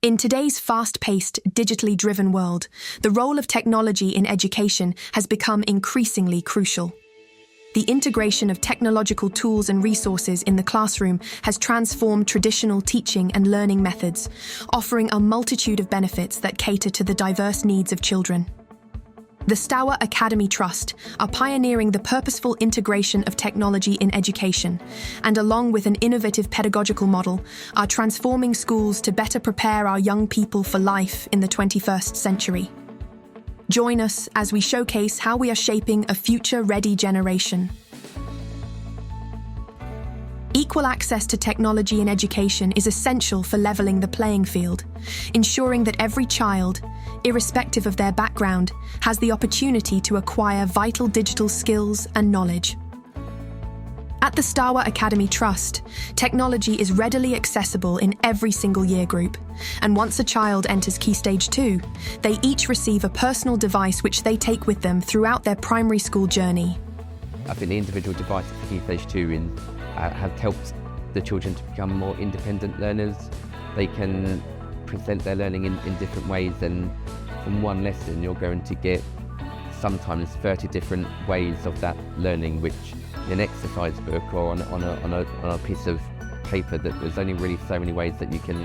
In today's fast-paced, digitally driven world, the role of technology in education has become increasingly crucial. The integration of technological tools and resources in the classroom has transformed traditional teaching and learning methods, offering a multitude of benefits that cater to the diverse needs of children. The Stour Academy Trust are pioneering the purposeful integration of technology in education, and along with an innovative pedagogical model, are transforming schools to better prepare our young people for life in the 21st century. Join us as we showcase how we are shaping a future-ready generation. Equal access to technology in education is essential for leveling the playing field, ensuring that every child, irrespective of their background, has the opportunity to acquire vital digital skills and knowledge. At the Stour Academy Trust, technology is readily accessible in every single year group, and once a child enters Key Stage 2, they each receive a personal device which they take with them throughout their primary school journey. I think the individual devices for Key Stage 2 have helped the children to become more independent learners. They can present their learning in different ways, and from one lesson you're going to get sometimes 30 different ways of that learning, which in an exercise book or on a piece of paper, that there's only really so many ways that you can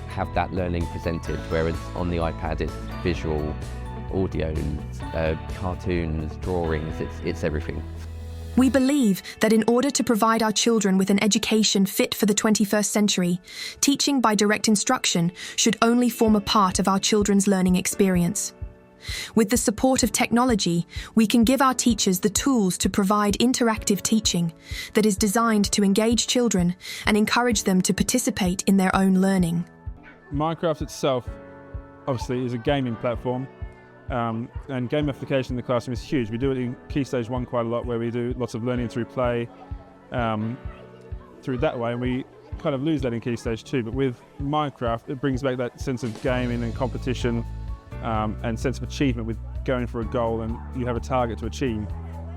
have that learning presented, whereas on the iPad it's visual, audio, cartoons, drawings, it's everything. We believe that in order to provide our children with an education fit for the 21st century, teaching by direct instruction should only form a part of our children's learning experience. With the support of technology, we can give our teachers the tools to provide interactive teaching that is designed to engage children and encourage them to participate in their own learning. Minecraft itself, obviously, is a gaming platform. And gamification in the classroom is huge. We do it in Key Stage 1 quite a lot, where we do lots of learning through play, through that way, and we kind of lose that in Key Stage 2. But with Minecraft, it brings back that sense of gaming and competition, and sense of achievement with going for a goal, and you have a target to achieve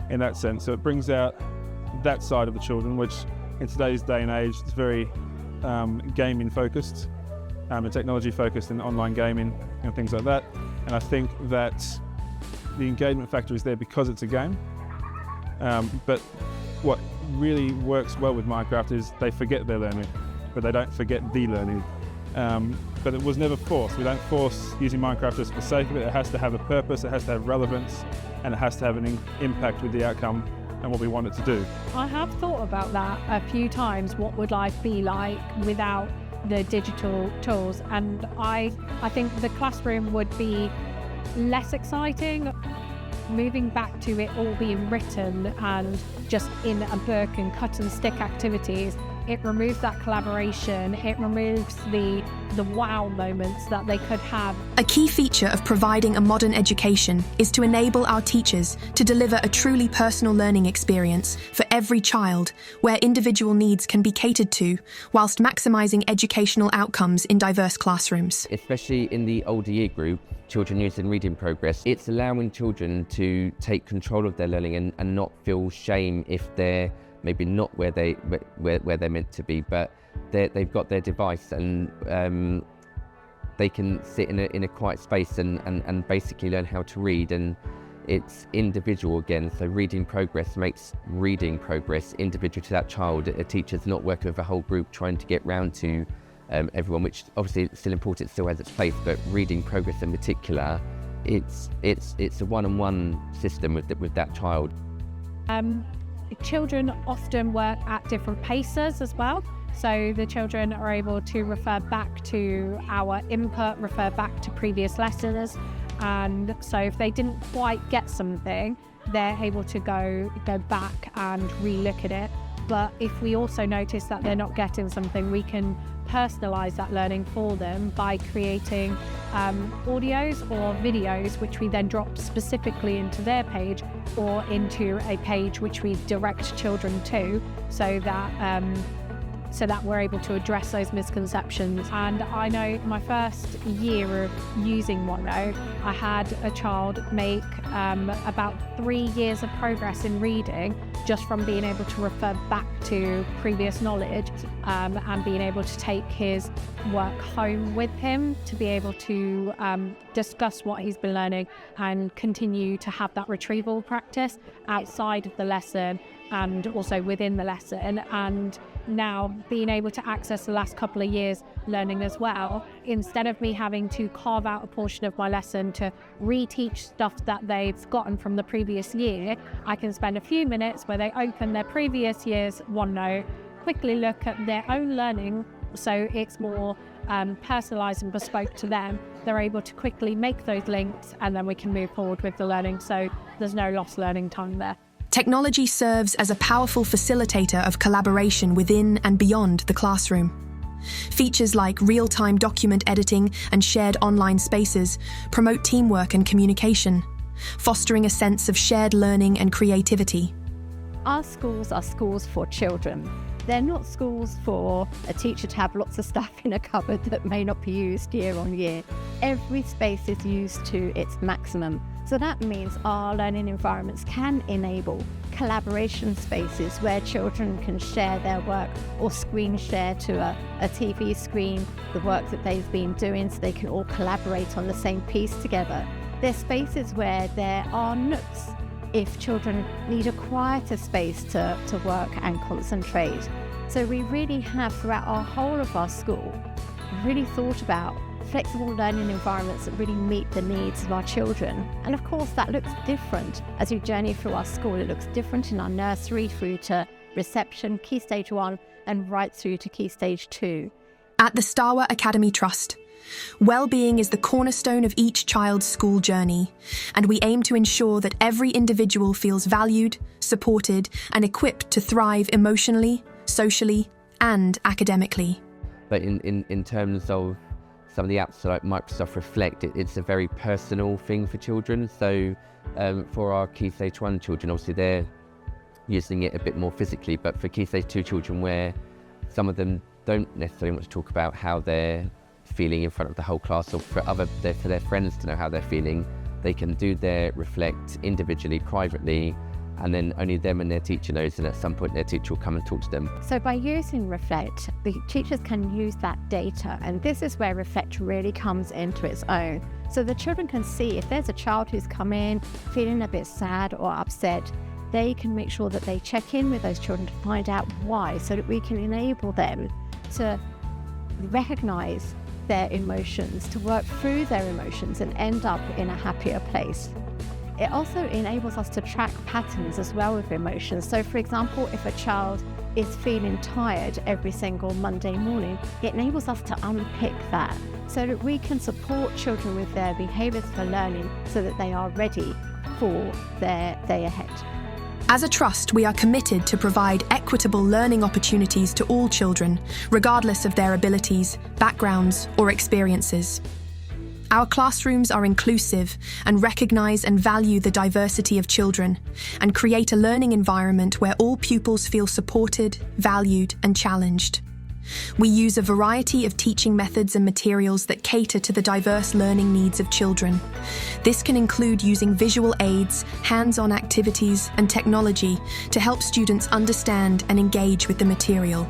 in that sense. So it brings out that side of the children, which in today's day and age is very gaming focused, and technology focused, and online gaming and things like that. And I think that the engagement factor is there because it's a game. But what really works well with Minecraft is they forget their learning, but they don't forget the learning. But it was never forced. We don't force using Minecraft just for the sake of it. It has to have a purpose, it has to have relevance, and it has to have an impact with the outcome and what we want it to do. I have thought about that a few times. What would life be like without the digital tools? And I think the classroom would be less exciting. Moving back to it all being written and just in a book and cut and stick activities, it removes that collaboration, it removes the wow moments that they could have. A key feature of providing a modern education is to enable our teachers to deliver a truly personal learning experience for every child, where individual needs can be catered to, whilst maximising educational outcomes in diverse classrooms. Especially in the older year group, children using reading progress, it's allowing children to take control of their learning and not feel shame if they're maybe not where they're meant to be, but they've got their device, and they can sit in a quiet space and basically learn how to read. And it's individual again, so reading progress makes reading progress individual to that child. A teacher's not working with a whole group trying to get round to everyone, which obviously is still important, still has its place, but reading progress in particular, it's a one-on-one system with that child. Children often work at different paces as well, so the children are able to refer back to our input, refer back to previous lessons, and so if they didn't quite get something, they're able to go back and re-look at it. But if we also notice that they're not getting something, we can personalise that learning for them by creating audios or videos, which we then drop specifically into their page or into a page which we direct children to, so that we're able to address those misconceptions. And I know my first year of using OneNote, I had a child make about 3 years of progress in reading just from being able to refer back to previous knowledge. and being able to take his work home with him to be able to discuss what he's been learning and continue to have that retrieval practice outside of the lesson and also within the lesson. And now being able to access the last couple of years learning as well, instead of me having to carve out a portion of my lesson to reteach stuff that they've gotten from the previous year, I can spend a few minutes where they open their previous year's OneNote, quickly look at their own learning, so it's more personalised and bespoke to them. They're able to quickly make those links and then we can move forward with the learning, so there's no lost learning time there. Technology serves as a powerful facilitator of collaboration within and beyond the classroom. Features like real-time document editing and shared online spaces promote teamwork and communication, fostering a sense of shared learning and creativity. Our schools are schools for children. They're not schools for a teacher to have lots of stuff in a cupboard that may not be used year on year. Every space is used to its maximum. So that means our learning environments can enable collaboration spaces where children can share their work or screen share to a TV screen the work that they've been doing, so they can all collaborate on the same piece together. They're spaces where there are nooks if children need a quieter space to work and concentrate. So we really have, throughout our whole of our school, really thought about flexible learning environments that really meet the needs of our children. And of course that looks different as you journey through our school. It looks different in our nursery through to reception, Key Stage 1 and right through to Key Stage 2. At the Stour Academy Trust, well-being is the cornerstone of each child's school journey, and we aim to ensure that every individual feels valued, supported, and equipped to thrive emotionally, socially, and academically. But in terms of some of the apps like Microsoft Reflect, it's a very personal thing for children. So for our Key Stage 1 children, obviously they're using it a bit more physically, but for Key Stage 2 children, where some of them don't necessarily want to talk about how they're feeling in front of the whole class, or for their friends to know how they're feeling, they can do their Reflect individually, privately, and then only them and their teacher knows, and at some point their teacher will come and talk to them. So by using Reflect, the teachers can use that data, and this is where Reflect really comes into its own. So the children can see if there's a child who's come in feeling a bit sad or upset, they can make sure that they check in with those children to find out why, so that we can enable them to recognise their emotions, to work through their emotions and end up in a happier place. It also enables us to track patterns as well with emotions. So for example, if a child is feeling tired every single Monday morning, it enables us to unpick that so that we can support children with their behaviours for learning so that they are ready for their day ahead. As a trust, we are committed to provide equitable learning opportunities to all children, regardless of their abilities, backgrounds, or experiences. Our classrooms are inclusive and recognise and value the diversity of children, and create a learning environment where all pupils feel supported, valued, and challenged. We use a variety of teaching methods and materials that cater to the diverse learning needs of children. This can include using visual aids, hands-on activities, and technology to help students understand and engage with the material.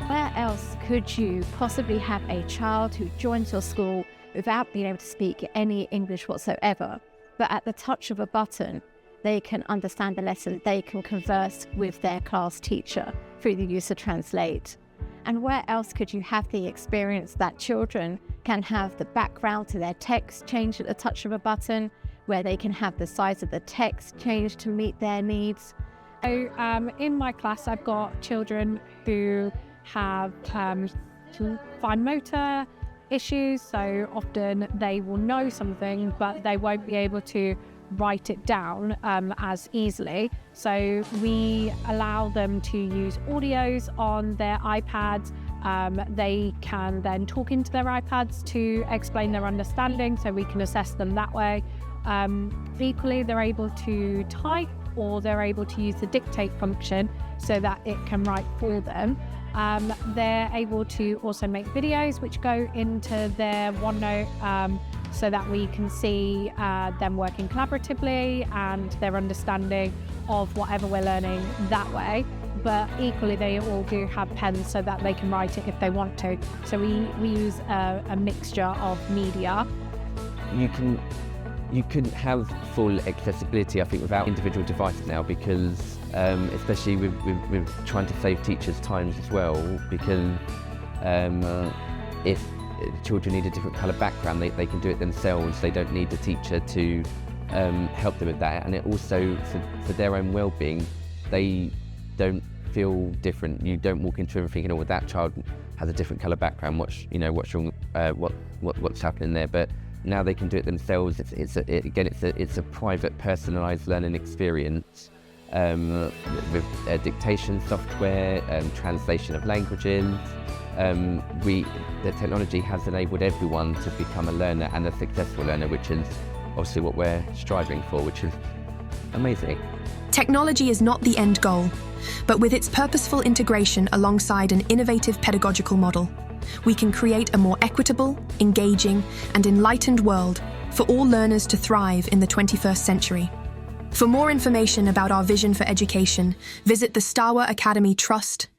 Where else could you possibly have a child who joins your school without being able to speak any English whatsoever, but at the touch of a button, they can understand the lesson, they can converse with their class teacher through the use of Translate? And where else could you have the experience that children can have the background to their text changed at the touch of a button, where they can have the size of the text changed to meet their needs? So in my class, I've got children who have fine motor issues, so often they will know something, but they won't be able to write it down as easily. So we allow them to use audios on their iPads. They can then talk into their iPads to explain their understanding, so we can assess them that way. Equally, they're able to type, or they're able to use the dictate function so that it can write for them. They're able to also make videos which go into their OneNote so that we can see them working collaboratively and their understanding of whatever we're learning that way. but equally they all do have pens so that they can write it if they want to. So we use a mixture of media. You can have full accessibility, I think, without individual devices now, because especially with trying to save teachers' time as well, because if children need a different colour background, they can do it themselves. They don't need the teacher to help them with that. And it also, for their own well-being, they don't feel different. You don't walk into them thinking, oh, well, that child has a different colour background. What's wrong? What's happening there? But now they can do it themselves. It's a private, personalised learning experience with dictation software, translation of languages. The technology has enabled everyone to become a learner and a successful learner, which is obviously what we're striving for, which is amazing. Technology is not the end goal, but with its purposeful integration alongside an innovative pedagogical model, we can create a more equitable, engaging, and enlightened world for all learners to thrive in the 21st century. For more information about our vision for education, visit the Stour Academy Trust.org.uk.